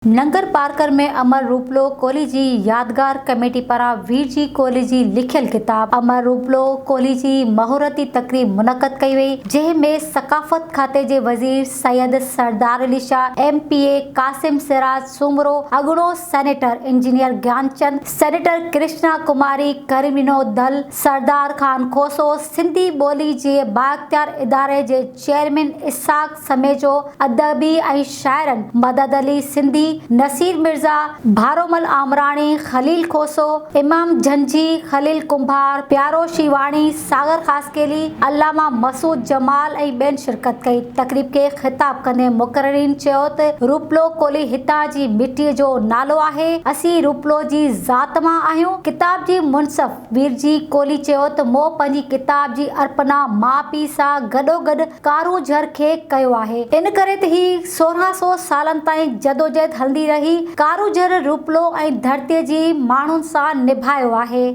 नंगर Parker में अमर रूपलो कोहली जी यादगार committee पारां वीर जी कोहली जी लिखियल किताब अमर रूपलो कोहली जी महूरती तकरीब मुनक़द कई वई, जंहिंमें सकाफ़त खाते जे वज़ीर सैयद सरदार अली शाह, MPA कासिम सिराज सूमरो, अगुणो senator engineer Gyanchand, senator Krishna Kumari करीमिनो दल, सरदार खान खोसो, सिंधी ॿोली जे बाइख्तियार इदारे जे चेयरमैन इसाक समेजो, अदबी ऐं शाइरनि मदद अली सिंधी, नसीर मिर्ज़ा, भारोमल आमराणी, खलील खोसो, इमाम झंझी, खलील कुंभार, प्यारो शिवाणी, सागर खासकेली, अल्लामा मसूद जमाल ऐं ॿियनि शिरकत कई। तकरीब खे ख़िताब कंदे मुक़ररीन चयो त रूपलो कोहली हितां जी मिटीअ जो नालो आहे, असीं रूपलो जी ज़ात मां आहियूं। किताब जी मुनसफ़ वीर जी कोहली चयो त मूं पंहिंजी किताब जी अर्पना माउ पीउ सां गॾोगॾु कारूझर खे कयो आहे। इन करे त ही 1600 सालनि ताईं जदोजहद हलंदी रही कारूझर रूपलो ऐं धरतीअ जी माण्हुनि सां निभायो आहे।